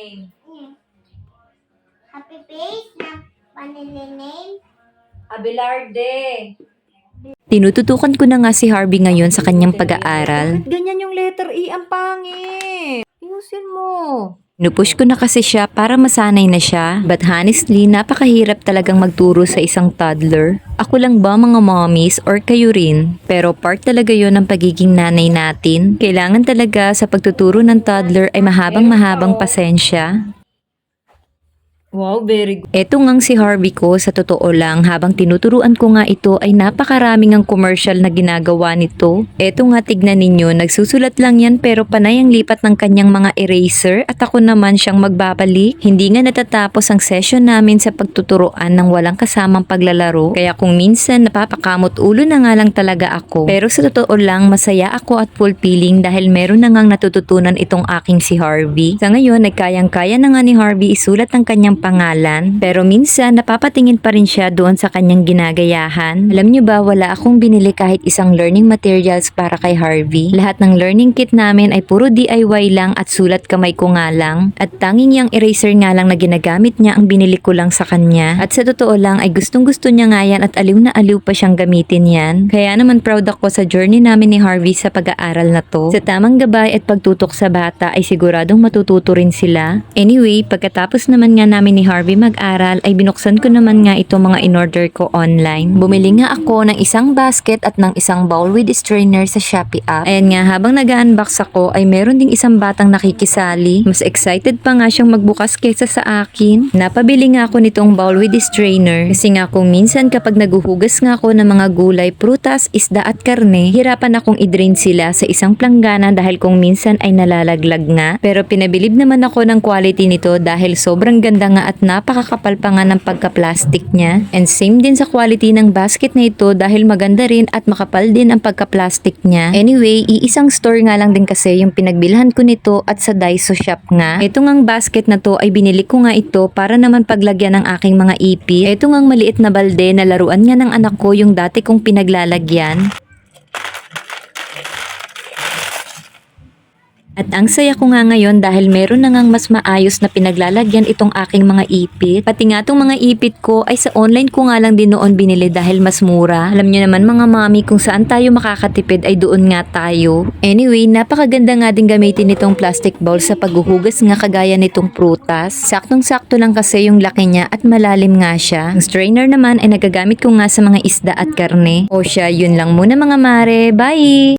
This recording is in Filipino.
name? Happy face na panili name. Abelarde. Tinututukan ko na nga si Harvey ngayon sa kanyang pag-aaral. Bakit ganyan yung letter E? Ang pangit. Ayusin mo. Nupush ko na kasi siya para masanay na siya. But honestly, napakahirap talagang magturo sa isang toddler. Ako lang ba mga mommies or kayo rin? Pero part talaga yon ng pagiging nanay natin. Kailangan talaga sa pagtuturo ng toddler ay mahabang pasensya. Wow, very good. Eto ngang si Harvey ko, sa totoo lang, habang tinuturuan ko nga ito ay napakaraming ang commercial na ginagawa nito. Eto nga, tignan ninyo, nagsusulat lang yan pero panay ang lipat ng kanyang mga eraser at ako naman siyang magbabalik. Hindi nga natatapos ang session namin sa pagtuturuan ng walang kasamang paglalaro. Kaya kung minsan napapakamot ulo na nga lang talaga ako. Pero sa totoo lang, masaya ako at fulfilling dahil meron na ngang natututunan itong aking si Harvey. Sa ngayon, nagkayang-kaya na nga ni Harvey isulat ang kanyang pangalan, pero minsan napapatingin pa rin siya doon sa kanyang ginagayahan. Alam niyo ba, wala akong binili kahit isang learning materials para kay Harvey. Lahat ng learning kit namin ay puro DIY lang at sulat kamay ko nga lang. At tanging yung eraser nga lang na ginagamit niya ang binili ko lang sa kanya. At sa totoo lang ay gustong-gusto niya nga yan at aliw na aliw pa siyang gamitin yan. Kaya naman proud ako sa journey namin ni Harvey sa pag-aaral na to. Sa tamang gabay at pagtutok sa bata ay siguradong matututo rin sila. Anyway, pagkatapos naman nga namin ni Harvey mag-aral ay binuksan ko naman nga ito mga in-order ko online. Bumili nga ako ng isang basket at ng isang bowl with strainer sa Shopee app. Ayan nga, habang nag-unbox ako ay meron ding isang batang nakikisali. Mas excited pa nga siyang magbukas kaysa sa akin. Napabili nga ako nitong bowl with strainer kasi nga kung minsan kapag naguhugas nga ako ng mga gulay, prutas, isda at karne, hirapan akong i-drain sila sa isang planggana dahil kung minsan ay nalalaglag nga. Pero pinabilib naman ako ng quality nito dahil sobrang ganda nga at napakakapal pa nga ng pagka-plastic niya. And same din sa quality ng basket na ito dahil maganda rin at makapal din ang pagka-plastic niya. Anyway, iisang store nga lang din kasi yung pinagbilhan ko nito at sa Daiso shop nga. Ito ngang basket na to ay binili ko nga ito para naman paglagyan ng aking mga ipit. Ito ngang maliit na balde na laruan nga ng anak ko yung dati kong pinaglalagyan. At ang saya ko nga ngayon dahil meron na ngang mas maayos na pinaglalagyan itong aking mga ipit. Pati nga itong mga ipit ko ay sa online ko nga lang din noon binili dahil mas mura. Alam nyo naman mga mami, kung saan tayo makakatipid ay doon nga tayo. Anyway, napakaganda nga din gamitin itong plastic bowl sa paghuhugas nga kagaya nitong prutas. Saktong-sakto lang kasi yung laki niya at malalim nga siya. Ang strainer naman ay nagagamit ko nga sa mga isda at karne. O siya, yun lang muna mga mare. Bye!